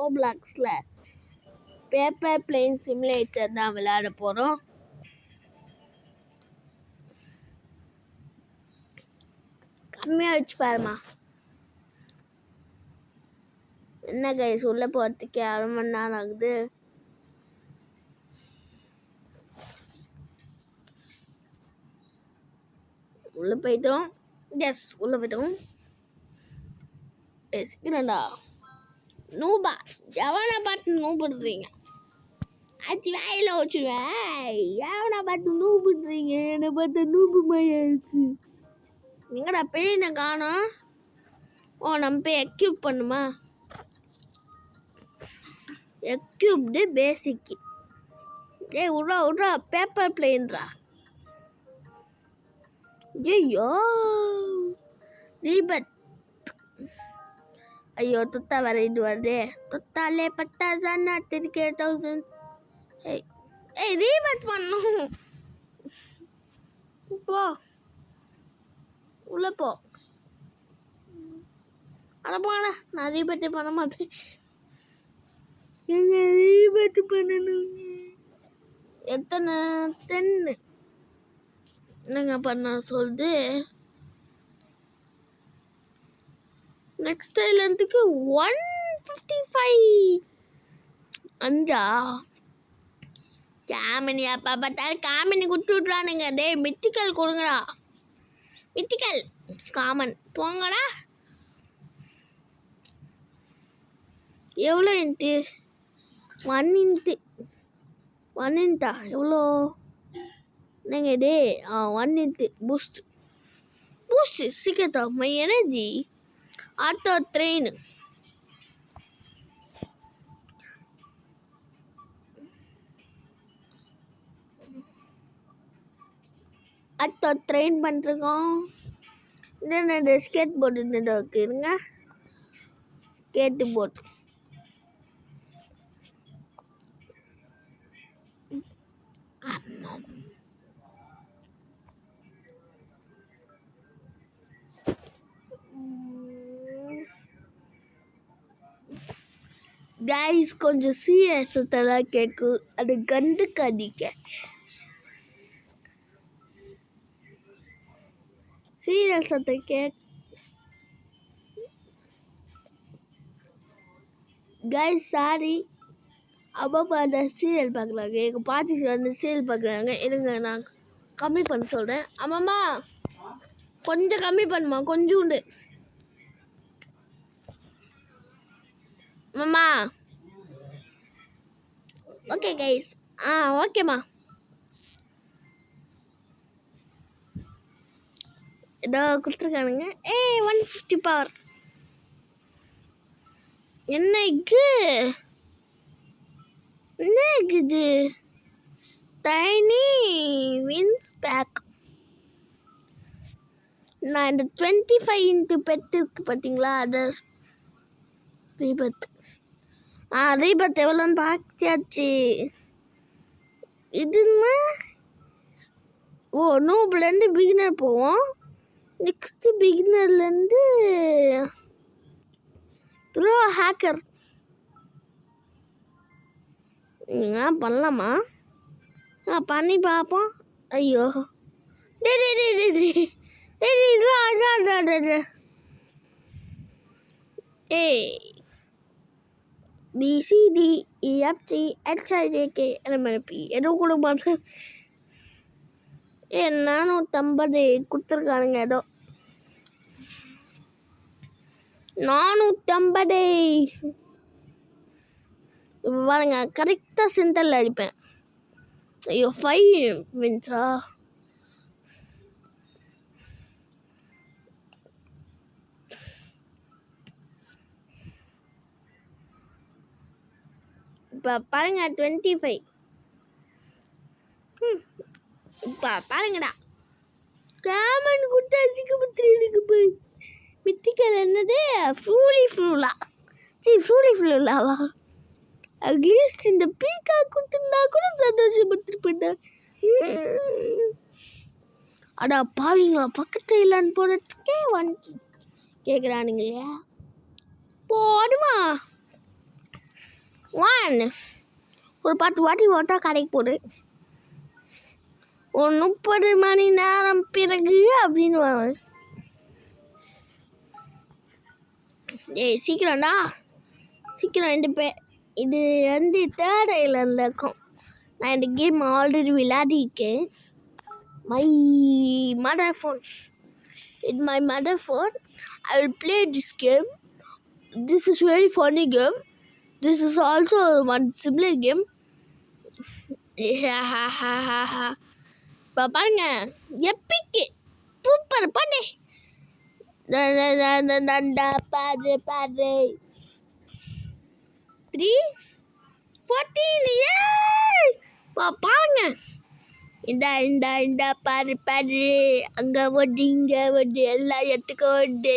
ரோப்ளாக்ஸில் paper plane simulator தான் விளையாட போகிறோம். கம்மியாக வச்சு பாருமா. என்ன கைஸ், உள்ளே போகிறதுக்கு 1/2 மணி நேரம் ஆகுது. உள்ளே போயிட்டோம். எஸ், உள்ளே போயிட்டோம். சீக்கிரம்டா. நூபா, எவனை பார்த்து நூபடுறீங்க? ஆச்சு வாயில வச்சுருவேன். எவனை பார்த்து நூபடுறீங்க? என்னை பார்த்தா நூபு மாயா இருக்கு. எங்கடா பெயினை காணோம்? ஓ, நம்ம போய் எக்யூப் பண்ணுமா? எக்யூப்டு பேசிக்கு. ஏய் விட்றா பேப்பர் பிளேன்ரா. ஐயோ ரீபத். ஐயோ தொத்தா வர இது வருதே. தொத்தாலே பட்டாசானா திருக்கே 1000. ஏய் ரீபத் பண்ணும். போ உள்ள போ. அட போடா, நான் ரீபத்தே பண்ண மாட்டேன். எங்க ரீபத் பண்ணணும். எத்தனை 10 என்னங்க பண்ண சொல்லுது. நெக்ஸ்ட் ஐலந்துக்கு 155 அஞ்சா. காமினி அப்பா பார்த்தாலும் காமினி கொடுத்து விட்றானுங்க. டேய் மித்திக்கல் கொடுங்கடா. மித்திக்கல் காமன் போங்கடா. எவ்வளோ இன்ட்டு? 1 இன்ட்டா எவ்வளோ? என்னங்க டே? 1 into boost secret of my energy. Auto train. Auto train பண்ணிருக்கோம். இந்த ஸ்கேட் போர்டு இருக்குங்க. Skateboard. கைஸ் கொஞ்சம் சீரியஸெல்லாம் கேட்கும். அது கண்டு கடிக்க சீரியஸத்தை கைஸ் சாரி. அப்பா அந்த சீரியல் பார்க்குறாங்க. எங்கள் பாட்டி வந்து சீரியல் பார்க்குறாங்க. இருங்க நான் கம்மி பண்ண சொல்கிறேன். ஆமாம்மா கொஞ்சம் கம்மி பண்ணுமா, கொஞ்சோண்டு. அம்மா ஓகே கைஸ். ஓகேம்மா. இதோ கொடுத்துருக்கானுங்க. 150 பவர். என்னைக்கு இது டைனி வின்ஸ் பேக். நான் இந்த 25 இன்ட்டு பெட் இருக்கு பார்த்தீங்களா, அது ரீபத். ரீபத் எவ்வளோன்னு பார்த்தாச்சு. இதுன்னா நூப்லேருந்து பிகினர் போவோம். நெக்ஸ்ட்டு பிகினர்லேருந்து ப்ரோ ஹேக்கர். பண்ணலாமா? பண்ணி பார்ப்போம். ஐயோ BCDEFGHIJK LMNP எதுவும் கொடுக்க மாட்டேன். 450 கொடுத்துருக்கானுங்க. ஏதோ 450 பாருங்க. கரெக்டாக சென்டரில் அடிப்பேன். ஐயோ 5 மினிட்ஸா? இப்போ பாருங்க 25. இப்போ பாருங்கடா. காமன் கொடுத்து அசிக்கப்பட்டு இருக்கு போய். மித்திக்கல் என்னது? ஃப்ளூலா. ஃப்ளூலாவா? அட்லீஸ்ட் இந்த பீக்கா கொடுத்துருந்தா கூட சந்தோஷப்பட்டுருப்பேன். அடா பாவீங்களா, பக்கத்து இல்லைன்னு போகிறதுக்கே வந்து கேட்குறானுங்க. போடுமா ஒன் ஒரு 10 வாட்டி ஓட்டா கடைக்கு போடு. ஒரு 30 மணி நேரம் பிறகு அப்படின்னு வரும். ஏய் சீக்கிரம்டா சீக்கிரம். இது வந்து 3rd ஐலண்டில் இருக்கும். நான் இந்த கேம் ஆல்ரெடி விளையாடிருக்கேன். My mother phone. In my mother phone, I will play this game. This is very funny game. This is also one similar game. பாருங்க எப்பிக் சூப்பர் பண்ணு. பாரு பாரு 3:14 பாருங்க. இந்த பாரு பாரு அங்க ஓடி இங்க ஓடி எல்லா இடத்துக்கும் ஓடி.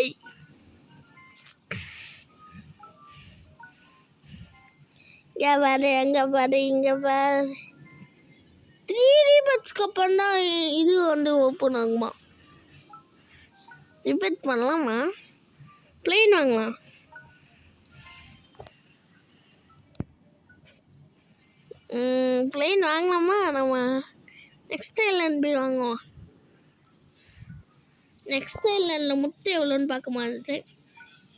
இங்க பாரு அங்க பாரு இங்க பாரு. 3 rebirthsக்கு அப்புறம் தான் இது வந்து ஓப்பன் ஆகுமா? ரிபீட் பண்ணலாமா? பிளேன் வாங்கலாம். பிளேன் வாங்கலாமா? நம்ம நெக்ஸ்ட் ஐலண்ட் போய் வாங்குவோம். நெக்ஸ்ட் ஐலண்டில் முட்டை எவ்வளோன்னு பார்க்க மாட்டேன்.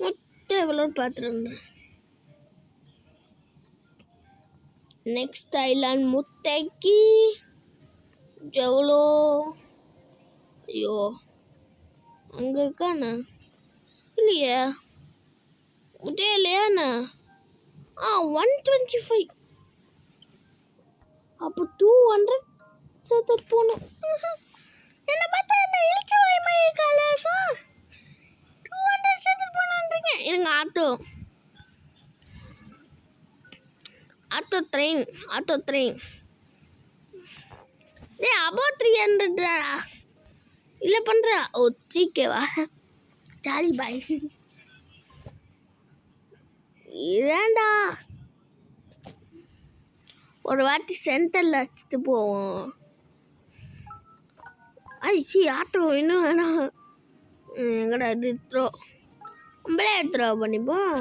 முட்டை எவ்வளோன்னு பார்த்துருந்தேன். நெக்ஸ்ட் ஐலாண்ட் முட்டைக்கு எவ்வளோ? ஐயோ அங்கே இருக்காண்ணா இல்லையா? முட்டை இல்லையாண்ணா? 125. அப்போ 200 சேர்த்து போகணும். என்ன பார்த்தா என்ன இழிச்ச வாய்மை இருக்கால இருக்கும். 200 சேர்த்து போகணுன்றீங்க. இருங்க ஆட்டோ ட்ரெயின். அபவுட் 300 இல்லை பண்ணுறா. 3Kவா? சாரி பாய். இரண்டா ஒரு வாட்டி சென்டரில் வச்சுட்டு போவோம். ஆட்டோ இன்னும் வேணாம். எங்கடா இது நம்மளே த்ரோ பண்ணிப்போம்.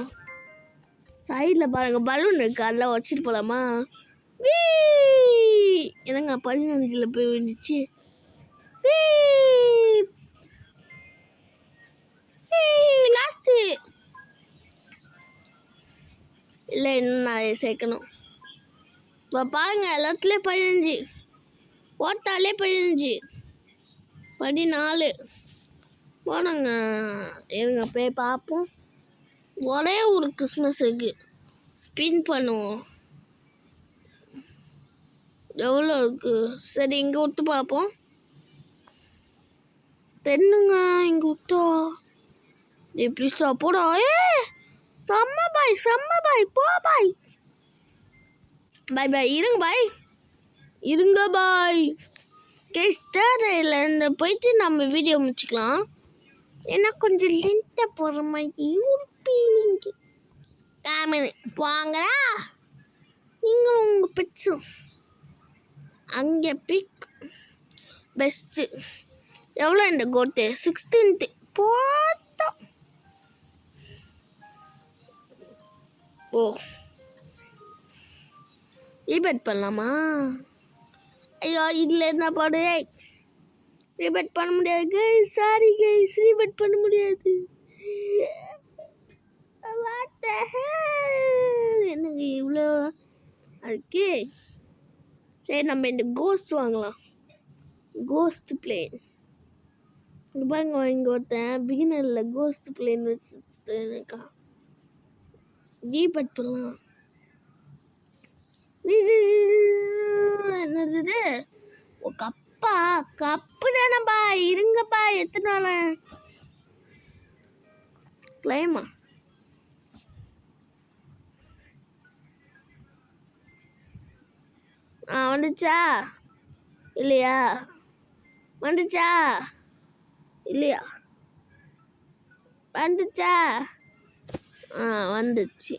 சைடில் பாருங்கள் பலூன் இருக்குது, அதெல்லாம் வச்சுட்டு போகலாமா? என்னங்க 15 போய் விழுந்துச்சு. லாஸ்ட்டு இல்லை இன்னும் நிறைய சேர்க்கணும். இப்போ பாருங்க எல்லாத்துலேயும் 15 ஓட்டாலே 15 14 போனாங்க. இருங்க போய் பார்ப்போம். ஒரே ஒரு கிறிஸ்மஸ் இருக்கு. ஸ்பின் பண்ணுவோம். எவ்வளோ இருக்கு? சரி இங்கே விட்டு பார்ப்போம். தென்னுங்க இங்கே விட்டா எப்படி போடா. செம்ம பாய் போ பாய். பாய் இருங்க பாய். கேஸ்டர் ஐலண்ட் போயிட்டு நம்ம வீடியோ முடிச்சுக்கலாம். ஏன்னா கொஞ்சம் லென்த்தாக போகிற மாதிரி ஒரு ஃபீலிங்கு. காமெடி வாங்கடா நீங்களும் உங்கள் பெட்ஸும். அங்கே பிக் பெஸ்ட்டு. எவ்வளோ இந்த கோட்டு? 16th போட்டோம். ரீபேட் பண்ணலாமா? ஐயோ இதில் என்ன பாடு? ரீபேட் பண்ண முடியாது கைஸ். சாரி கைஸ், ரீபேட் பண்ண முடியாது. எனக்கு இவ்வளோ இருக்கு. சரி நம்ம இந்த கோஸ்ட் வாங்கலாம். கோஸ்ட் பிளேன் இங்கே பாருங்க. இங்கே ஒருத்தன் பிகினரில் கோஸ்ட் பிளேன் வச்சுட்டு எனக்கா ரீபேட் பண்ணலாம். என்னது கப்பு தானப்பா? இருங்கப்பா எத்தனை நாள் கிளைமா? வந்துச்சா இல்லையா? வந்துச்சா இல்லையா? வந்துச்சா? வந்துச்சு.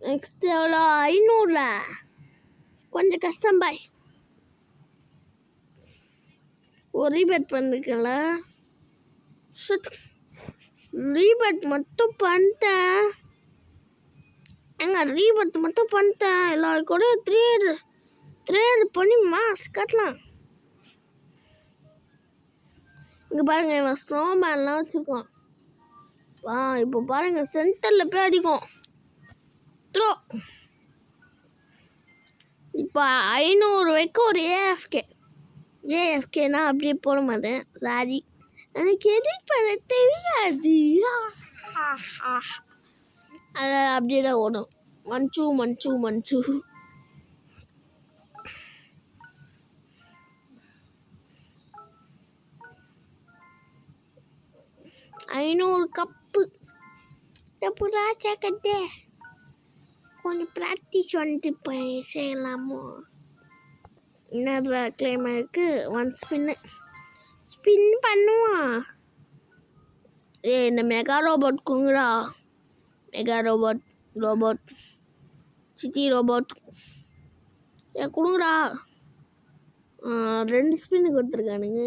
நெக்ஸ்ட் எவ்வளோ? 500. கொஞ்சம் கஷ்டம் பாய். ஒரு ரீபேட் பண்ணிருக்கல. ரீபேட் மட்டும் பண்ணிட்டேன். ஏங்க ரீபத் மட்டும் பண்ணிட்டேன். எல்லாரும் கூட த்ரேட் பண்ணி மாஸ் கட்டலாம். இங்கே பாருங்க, இவன் ஸ்னோமேன்லாம் வச்சுருக்கான். இப்போ பாருங்க, சென்டரில் போய் அடிக்கும். த்ரோ. இப்போ 500 வைக்க ஒரு ஏஎஃப்கேனா அப்படியே போட மாட்டேன். சாரி, எனக்கு எடிட் பண்ண தெரியாது. அதனால் அப்படியே தான் ஓடும். மஞ்சு 500 கப்பு எப்படா சேர்க்கட்டே. கொஞ்சம் ப்ராக்டிஸ் வந்துட்டு போய் செய்யலாமோ. இன்னொரு கிளைமா இருக்கு. 1 ஸ்பின் பண்ணுவான். இந்த மெகா ரோபோட் கொடுங்கடா. மெகா ரோபோட் சிட்டி ரோபோட் கொடுங்கடா. 2 ஸ்பின்னு கொடுத்துருக்கானுங்க.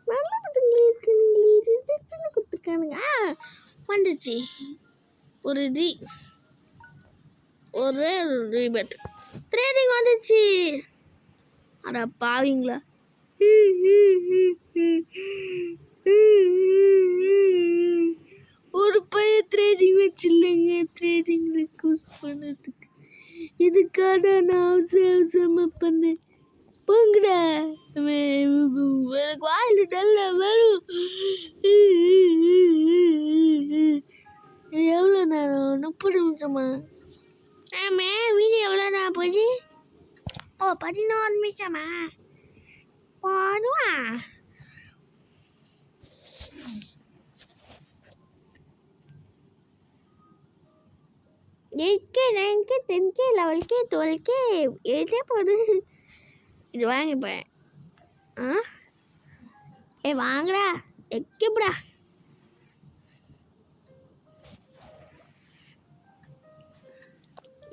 நல்ல பசங்களே இருக்கானுங்களே. 2 ஸ்பின்னு கொடுத்துருக்கானுங்க. வந்துச்சு ஒரு ரீபத். ட்ரேடிங் வந்துச்சு. அட பாவீங்களா. ஒரு பையன் ட்ரேடிங் வச்சில்லைங்க. ட்ரேடிங் ரெக்வஸ்ட் பண்ணதுக்கு இதுக்காக நான் அவசரமா பண்ணேன். போங்கடா. எனக்கு வாயில் நல்லா வரும். எவ்வளோ நேரம்? 30 நிமிஷமா? ஆமா, வீடியோ எவ்வளோ நேரம் போச்சு? 14 நிமிஷமா? போடுவா. Eight K, 9K, 10K, 11K, 12K ஏதே போடு. இது வாங்கிப்பேன். வாங்கடா, எக்கப்படா.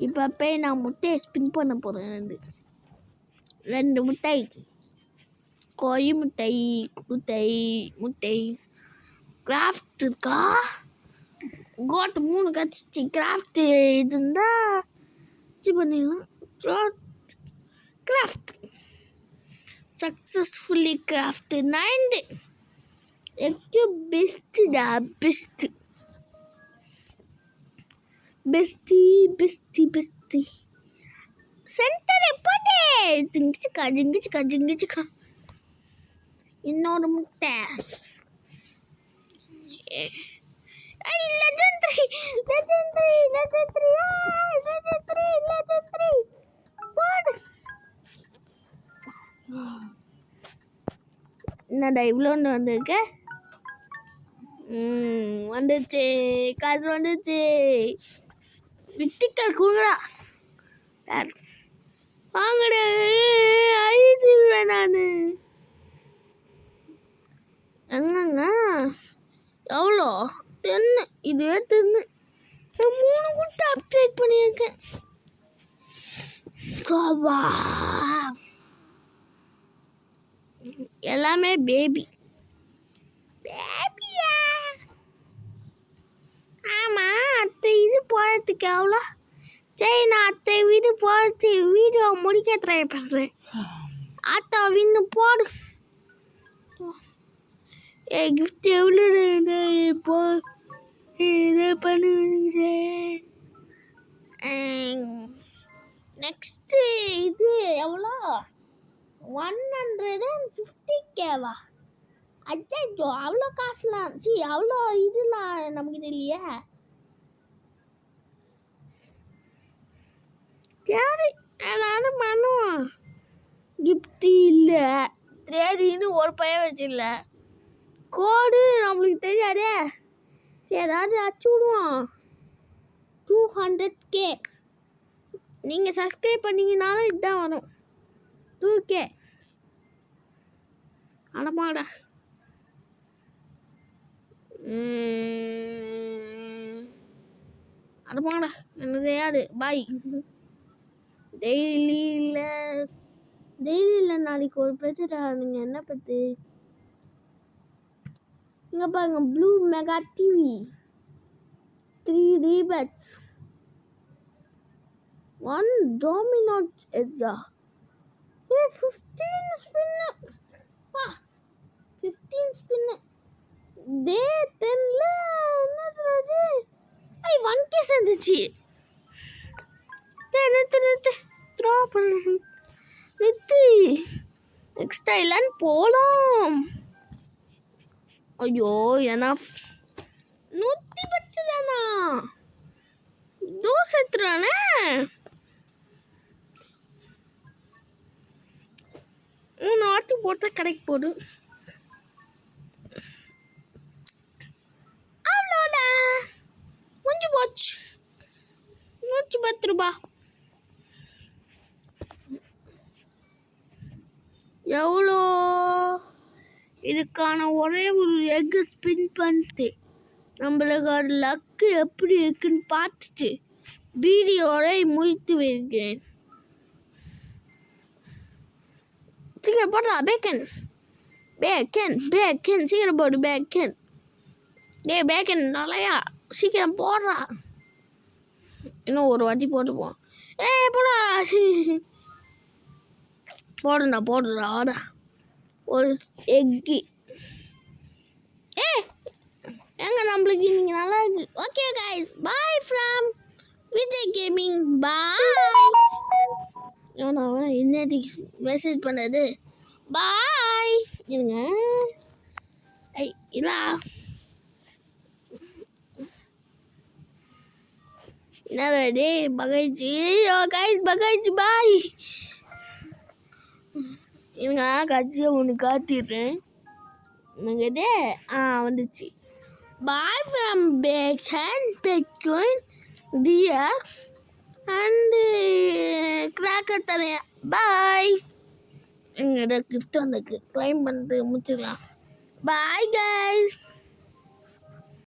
இப்போ போய் நான் முட்டையை ஸ்பின் பண்ண போகிறேன். 2 முட்டை. கோழி முட்டை கிராஃப்ட் இருக்கா? கோட் 3 கட்சி கிராஃப்ட் இது இருந்தால் பண்ணிடலாம். கிராஃப்ட் சக்ஸஸ்ஃபுல்லி கிராஃப்ட் 9 எக்கு பெஸ்ட்டுடா. பெஸ்டி சென்டரை போட்டே ஜிங்கிச்சுக்கா. இன்னொரு முட்டை. லெஜெண்டரி போடு. என்னடா இவ்வளோன்னு வந்திருக்க? வந்துச்சு, காசு வந்துச்சு. வித்திக்கல் கொடுங்கடா. வாங்கடா, அழிச்சிருவேன் நான். எங்கங்க எவ்வளோ? 10. இதுவே 10. 3 கொடுத்து அப்டேட் பண்ணியிருக்கேன். எல்லாமே பேபியா? ஆமாம், அத்தை இது போகிறதுக்கு எவ்வளோ? சரி, நான் அத்தை வீடு போகிறது வீடியோ முடிக்க ட்ரை பண்ணுறேன். அத்தை வின்னு போடு. கிஃப்ட் எவ்வளோ இப்போ இதை பண்ணுறேன். நெக்ஸ்ட்டு இது எவ்வளோ? 150Kவா? அச்சோ, அவ்வளோ காசுலாம் அவ்வளோ இதெல்லாம் நமக்கு இல்லையா? சரி, எல்லாரும் பண்ணுவோம். கிஃப்ட் இல்லை, ட்ரேடின்னு ஒரு பையன் வச்சிடல. கோடு நம்மளுக்கு தெரியாதே. சரி, ஏதாவது அச்சு விடுவோம். 200K. நீங்கள் சப்ஸ்கிரைப் பண்ணிங்கனாலும் இதுதான் வரும். 2K. அடமாடா. அடமாடா, என்ன செய்யாது. பாய். டெய்லி இல்லை, நாளைக்கு ஒரு பிரச்சனை. நீங்கள் என்ன பற்றி இங்கே பாருங்க. Blue mega TV 3 ரீபேட்ஸ். 1 dominant edge. Hey, 15 spin. Wow, 15 spin. Day 10ல என்னது? ஐ 1k வந்துச்சு. நிறுத்து த்ரோ பண்ணு. நெக்ஸ்ட் ஐலாண்ட் போலாம். ஐயோ ஏன்னா 110 தானா தோசை எத்துறானே. ஆட்சி போட்டா கடைக்கு போகுது. அவ்வளோடா முடிஞ்சு போச்சு. 110 ரூபாய். எவ்வளோ இதுக்கான ஒரே ஒரு எக் ஸ்பின் பண்ணிட்டு நம்மளுக்கு ஒரு லக்கு எப்படி இருக்குன்னு பார்த்துட்டு வீடியோவை முடித்து வருகிறேன். சீக்கிரம் போடுறா பேக்கன் சீக்கிரம் போடு பேக்கன். பேக்கன் நல்லாயா சீக்கிரம் போடுறா. இன்னும் ஒரு வாட்டி போட்டுப்போம். போடா போடுறா ஆடா ஒரு எக்கு. எங்க நம்மளுக்கு இன்னைக்கு நல்லா இருக்கு. Okay guys, bye from Vijay gaming. Bye. என்னத்துக்கு மெசேஜ் பண்ணது? பாய். இருங்க இல்லா என்னடே பகைச்சி. கைஸ் பகைச்சி பாய். இருங்க கட்சியை ஒன்று காத்திடுறேன். என்னங்கடே வந்துச்சு. பாய் ஃப்ரம் பேக்கன் பெக்குன் டியர் அண்டு கிராக்கர் தரேன். பாய். எங்கள்கிட்ட கிஃப்ட் வந்திருக்கு, கிளைம் பண்ணிட்டு முடிச்சுக்கலாம். Bye guys.